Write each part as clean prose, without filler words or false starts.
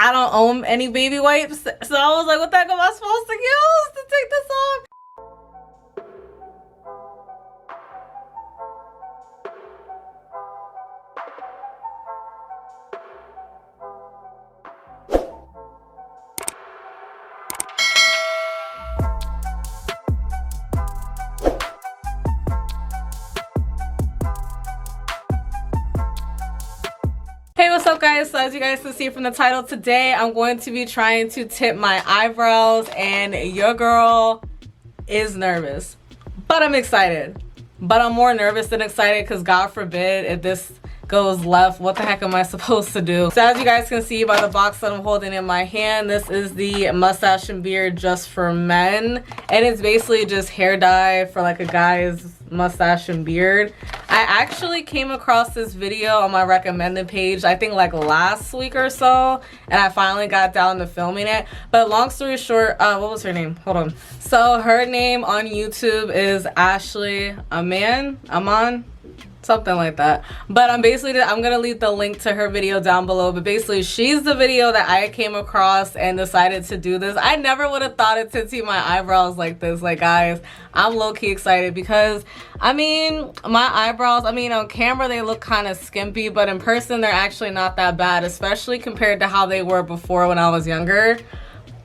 I don't own any baby wipes. So I was like, what the heck am I supposed to use to take this off? Hey, what's up guys? So as you guys can see from the title, today I'm going to be trying to tint my eyebrows, and your girl is nervous, but I'm excited. But I'm more nervous than excited because God forbid if this goes left, what the heck am I supposed to do? So as you guys can see by the box that I'm holding in my hand, this is the Mustache and Beard Just for Men, and it's basically just hair dye for like a guy's mustache and beard. I actually came across this video on my recommended page, I think like last week or so, and I finally got down to filming it. But long story short, what was her name? Hold on. So her name on YouTube is Ashley Aman, something like that. But I'm gonna leave the link to her video down below. But basically she's the video that I came across and decided to do this. I never would have thought of tinting my eyebrows like this. Like guys, I'm low-key excited because I mean my eyebrows, on camera they look kind of skimpy, but in person they're actually not that bad, especially compared to how they were before when I was younger.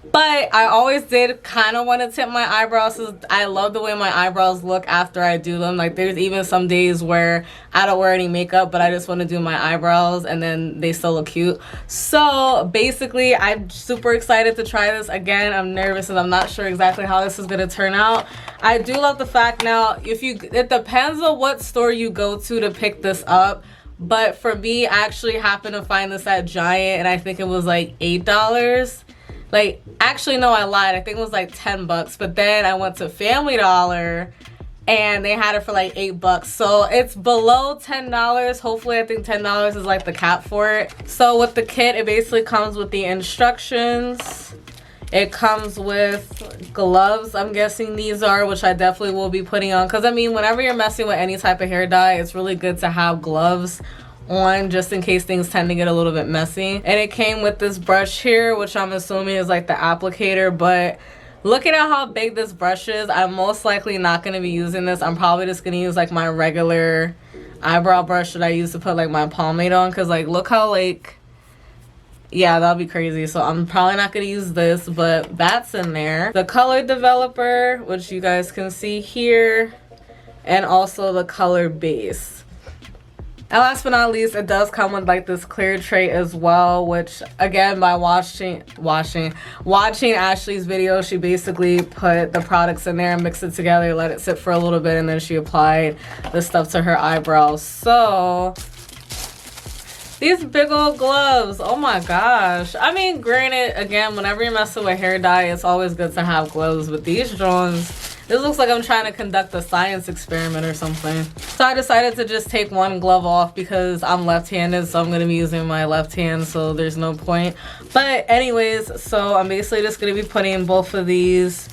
But I always did kind of want to tint my eyebrows. I love the way my eyebrows look after I do them. Like there's even some days where I don't wear any makeup, but I just want to do my eyebrows and then they still look cute. So basically I'm super excited to try this. Again, I'm nervous and I'm not sure exactly how this is going to turn out. I do love the fact now, it depends on what store you go to pick this up. But for me, I actually happened to find this at Giant and I think it was like $8. Like, actually, no, I lied. I think it was like 10 bucks. But then I went to Family Dollar and they had it for like 8 bucks. So it's below $10. Hopefully, I think $10 is like the cap for it. So with the kit, it basically comes with the instructions. It comes with gloves, I'm guessing these are, which I definitely will be putting on. Because, whenever you're messing with any type of hair dye, it's really good to have gloves on just in case things tend to get a little bit messy. And it came with this brush here, which I'm assuming is like the applicator, but looking at how big this brush is, I'm most likely not going to be using this. I'm probably just going to use like my regular eyebrow brush that I use to put like my pomade on, because like look how yeah, that'll be crazy. So I'm probably not going to use this, but that's in there. The color developer, which you guys can see here, and also the color base. And last but not least, it does come with like this clear tray as well, which again, by watching Ashley's video, she basically put the products in there and mixed it together, let it sit for a little bit, and then she applied the stuff to her eyebrows. So these big old gloves, oh my gosh. Granted, again, whenever you're messing with hair dye, it's always good to have gloves, but these drones, this looks like I'm trying to conduct a science experiment or something. So I decided to just take one glove off because I'm left-handed, so I'm going to be using my left hand, so there's no point. But anyways, so I'm basically just going to be putting both of these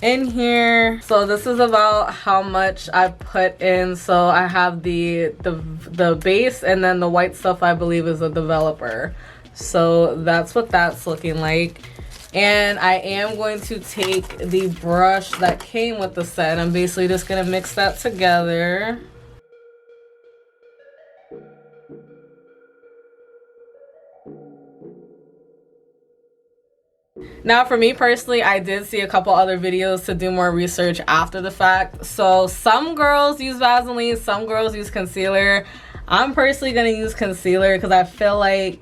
in here. So this is about how much I put in. So I have the base, and then the white stuff I believe is a developer. So that's what that's looking like. And I am going to take the brush that came with the set. I'm basically just going to mix that together. Now for me personally, I did see a couple other videos to do more research after the fact. So some girls use Vaseline, some girls use concealer. I'm personally going to use concealer because I feel like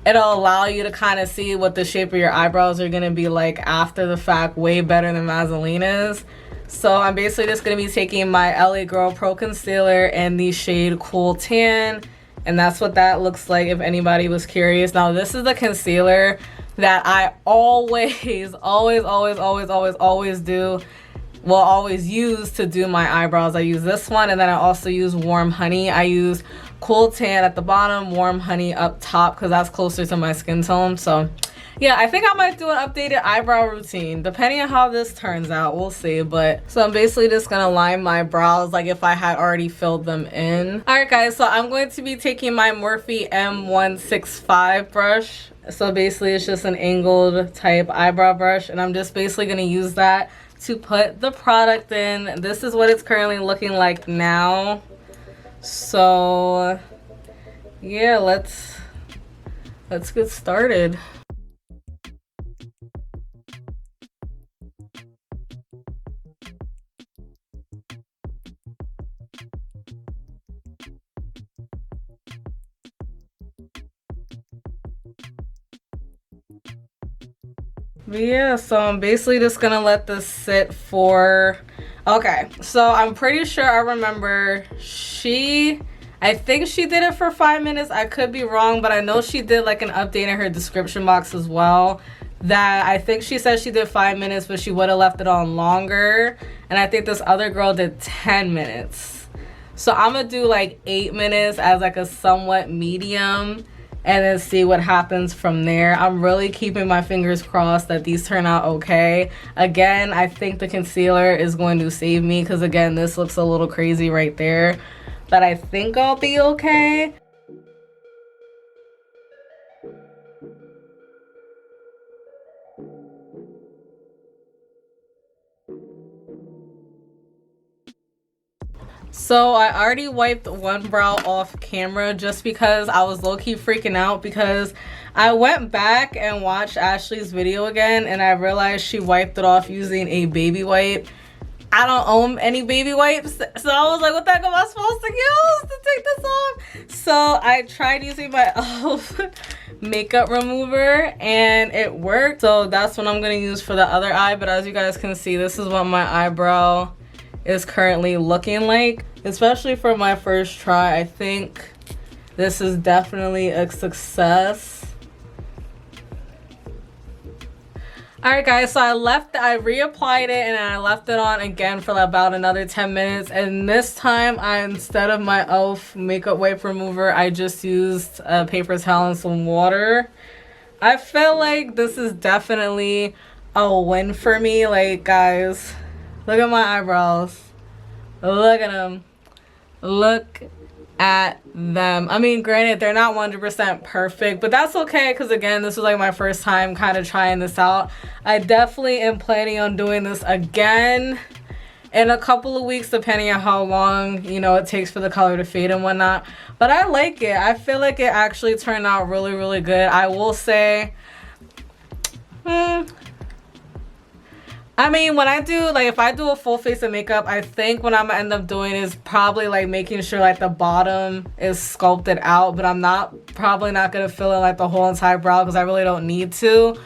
it'll allow you to kind of see what the shape of your eyebrows are going to be like after the fact way better than Vaseline is. So I'm basically just going to be taking my LA Girl Pro Concealer in the shade Cool Tan. And that's what that looks like if anybody was curious. Now this is the concealer that I always use to do my eyebrows. I use this one, and then I also use Warm Honey. I use Cool Tan at the bottom, Warm Honey up top, because that's closer to my skin tone. So yeah, I think I might do an updated eyebrow routine depending on how this turns out. We'll see. But so I'm basically just gonna line my brows like if I had already filled them in. All right guys, so I'm going to be taking my Morphe M165 brush. So basically it's just an angled type eyebrow brush, and I'm just basically going to use that to put the product in. This is what it's currently looking like now. So yeah, let's get started. But yeah, so I'm basically just gonna let this sit for, okay, so I'm pretty sure I remember I think she did it for 5 minutes. I could be wrong, but I know she did like an update in her description box as well, that I think she said she did 5 minutes, but she would have left it on longer. And I think this other girl did 10 minutes. So I'm gonna do like 8 minutes as like a somewhat medium, and then see what happens from there. I'm really keeping my fingers crossed that these turn out okay. Again, I think the concealer is going to save me, because again, this looks a little crazy right there, but I think I'll be okay. So I already wiped one brow off camera just because I was low-key freaking out, because I went back and watched Ashley's video again and I realized she wiped it off using a baby wipe. I don't own any baby wipes, so I was like, what the heck am I supposed to use to take this off? So I tried using my e.l.f. makeup remover and it worked. So that's what I'm gonna use for the other eye. But as you guys can see, this is what my eyebrow is currently looking like. Especially for my first try, I think this is definitely a success. Alright guys, so I reapplied it and I left it on again for about another 10 minutes. And this time, instead of my e.l.f. makeup wipe remover, I just used a paper towel and some water. I feel like this is definitely a win for me. Like, guys, look at my eyebrows. Look at them. Look at them. I mean, granted, they're not 100% perfect, but that's okay, because again, this was like my first time kind of trying this out. I definitely am planning on doing this again in a couple of weeks, depending on how long, you know, it takes for the color to fade and whatnot. But I like it. I feel like it actually turned out really, really good. I will say, I mean, when I do, like, if I do a full face of makeup, I think what I'm gonna end up doing is probably like making sure like the bottom is sculpted out, but I'm probably not gonna fill in like the whole entire brow because I really don't need to.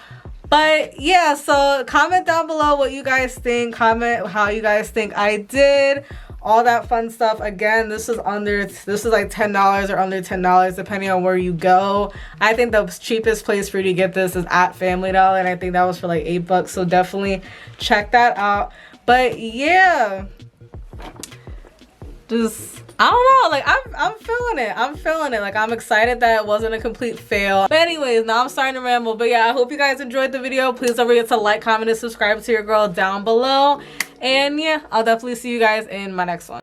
But yeah, so comment down below what you guys think. Comment how you guys think I did. All that fun stuff. Again, this is like $10 or under $10 depending on where you go. I think the cheapest place for you to get this is at Family Dollar, and I think that was for like $8, so definitely check that out. But yeah, just, I don't know, like I'm feeling it. Like, I'm excited that it wasn't a complete fail. But anyways, now I'm starting to ramble. But yeah, I hope you guys enjoyed the video. Please don't forget to like, comment, and subscribe to your girl down below. And yeah, I'll definitely see you guys in my next one.